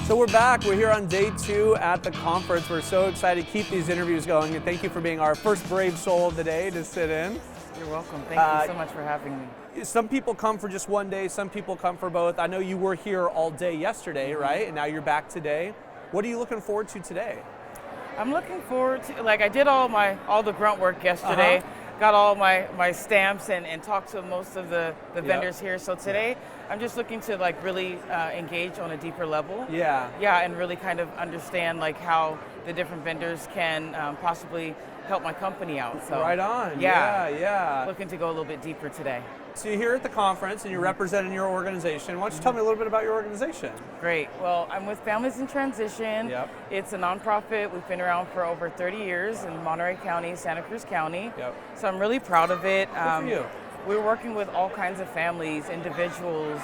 So we're back. We're here on day 2 at the conference. We're so excited to keep these interviews going, and thank you for being our first brave soul of the day to sit in. You're welcome. Thank you so much for having me. Some people come for just one day, some people come for both. I know you were here all day yesterday, right? And now you're back today. What are you looking forward to today? I'm looking forward to, I did all the grunt work yesterday, got all my stamps and talked to most of the vendors here. So today, I'm just looking to really engage on a deeper level. Yeah. Yeah, and really kind of understand how the different vendors can possibly help my company out. So right on. Yeah. Looking to go a little bit deeper today. So you're here at the conference and you're representing your organization. Why don't you tell me a little bit about your organization? Great. Well, I'm with Families in Transition. Yep. It's a nonprofit. We've been around for over 30 years in Monterey County, Santa Cruz County. Yep. So I'm really proud of it. Good for you. We're working with all kinds of families, individuals,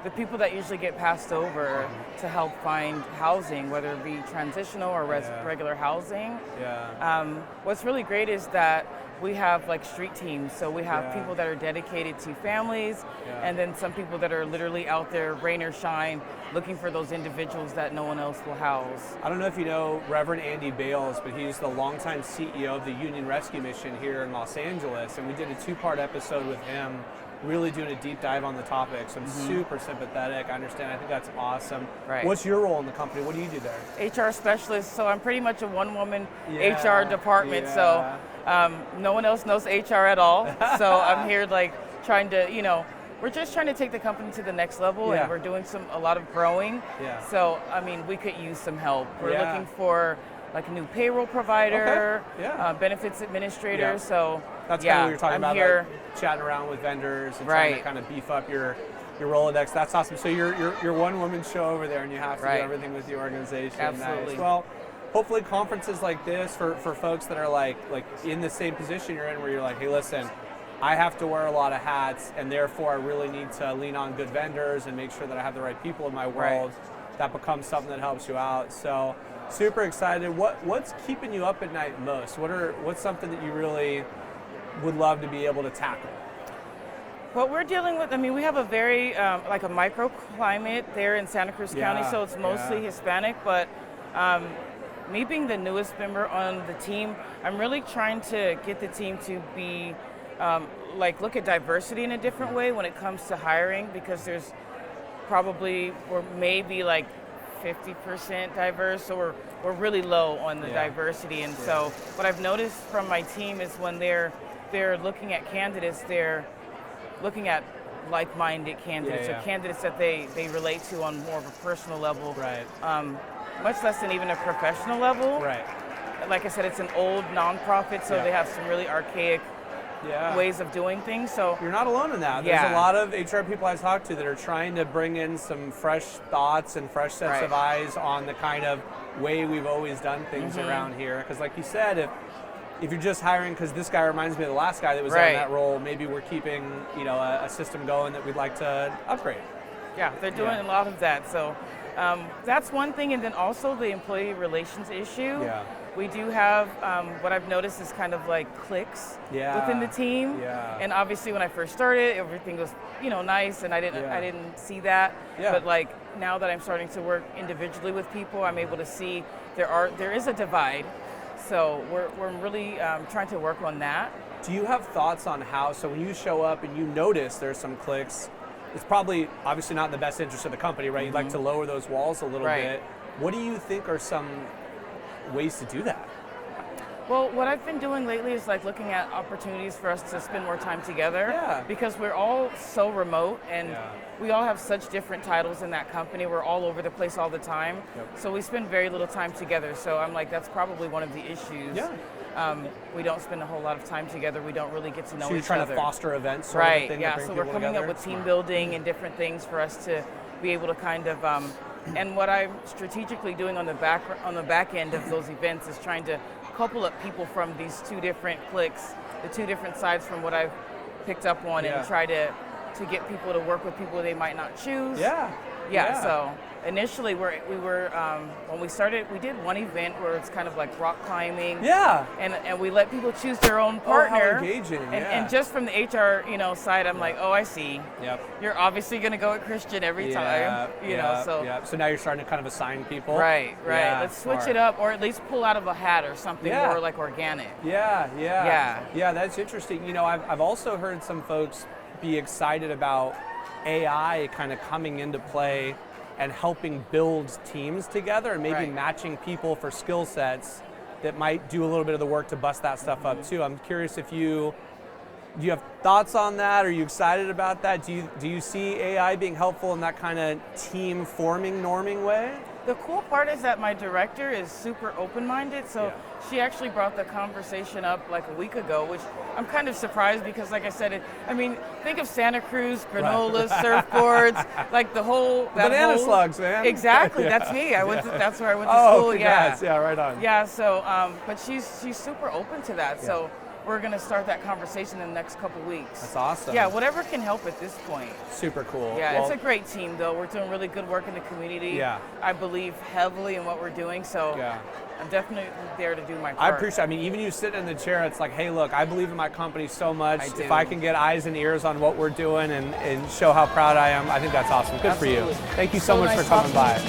the people that usually get passed over to help find housing, whether it be transitional or regular housing. Yeah. What's really great is that we have street teams, so we have people that are dedicated to families, and then some people that are literally out there, rain or shine, looking for those individuals that no one else will house. I don't know if you know Reverend Andy Bales, but he's the longtime CEO of the Union Rescue Mission here in Los Angeles, and we did a 2-part episode with him, really doing a deep dive on the topic. So I'm super sympathetic. I understand. I think that's awesome. Right. What's your role in the company? What do you do there? HR specialist. So I'm pretty much a one-woman HR department. Yeah. So no one else knows HR at all. So I'm here trying to, we're just trying to take the company to the next level, and we're doing a lot of growing. Yeah. So we could use some help. We're looking for a new payroll provider, benefits administrator. Yeah. So that's kind of what you're talking about, here, chatting around with vendors and trying to kind of beef up your Rolodex. That's awesome. So you're one-woman show over there, and you have to do everything with the organization. Absolutely. Nice. Well, hopefully conferences like this for folks that are like in the same position you're in, where you're like, hey, listen, I have to wear a lot of hats, and therefore I really need to lean on good vendors and make sure that I have the right people in my world. That becomes something that helps you out. So super excited. What's keeping you up at night most? What's something that you really would love to be able to tackle? What we're dealing with, we have a very a microclimate there in Santa Cruz County, so it's mostly Hispanic, but me being the newest member on the team, I'm really trying to get the team to be look at diversity in a different way when it comes to hiring, because there's probably, or maybe 50% diverse, so we're really low on the diversity. And so what I've noticed from my team is when they're looking at candidates, they're looking at like-minded candidates, or candidates that they relate to on more of a personal level, much less than even a professional level. Right. Like I said, it's an old nonprofit, so they have some really archaic ways of doing things. So you're not alone in that. There's a lot of HR people I talk to that are trying to bring in some fresh thoughts and fresh sets of eyes on the kind of way we've always done things around here. Because like you said, if you're just hiring because this guy reminds me of the last guy that was in that role, maybe we're keeping a system going that we'd like to upgrade. Yeah, they're doing a lot of that. So that's one thing, and then also the employee relations issue. Yeah. We do have what I've noticed is kind of cliques within the team. Yeah. And obviously when I first started, everything was nice, and I didn't see that. Yeah. But now that I'm starting to work individually with people, I'm able to see there is a divide. So we're really trying to work on that. Do you have thoughts on how, so when you show up and you notice there's some cliques, it's probably obviously not in the best interest of the company, right? You'd like to lower those walls a little bit. What do you think are some ways to do that? Well, what I've been doing lately is looking at opportunities for us to spend more time together. Yeah. Because we're all so remote, and we all have such different titles in that company. We're all over the place all the time. Yep. So we spend very little time together. So I'm that's probably one of the issues. Yeah. We don't spend a whole lot of time together. We don't really get to know each other. So you're trying to foster events, sort of thing, to bring so we're coming together? up with team building and different things for us to be able to kind of, and what I'm strategically doing on the back end of those events is trying to couple up people from these two different cliques, the two different sides from what I've picked up on, and try to get people to work with people they might not choose. So initially we were when we started, we did one event where it's kind of like rock climbing. Yeah. And we let people choose their own partner. Oh, how engaging. And just from the HR, side, I'm like, oh, I see. Yep. You're obviously going to go with Christian every time. So now you're starting to kind of assign people. Right. Yeah, Let's switch it up, or at least pull out of a hat or something more like organic. Yeah, that's interesting. I've also heard some folks be excited about AI kind of coming into play and helping build teams together and maybe matching people for skill sets that might do a little bit of the work to bust that stuff up too. I'm curious if do you have thoughts on that? Are you excited about that? Do you see AI being helpful in that kind of team forming, norming way? The cool part is that my director is super open-minded, so she actually brought the conversation up like a week ago, which I'm kind of surprised because, like I said, think of Santa Cruz, granolas, surfboards, like the whole banana slugs, man. Exactly, that's me. That's where I went to school. Congrats. Yeah, right on. Yeah, so but she's super open to that. So we're going to start that conversation in the next couple weeks. That's awesome. Yeah, whatever can help at this point. Super cool. Yeah, it's a great team, though. We're doing really good work in the community. Yeah. I believe heavily in what we're doing, so I'm definitely there to do my part. I appreciate it. Even you sitting in the chair, it's like, hey, look, I believe in my company so much. If I can get eyes and ears on what we're doing and show how proud I am, I think that's awesome. Good for you. Thank you so much for coming by.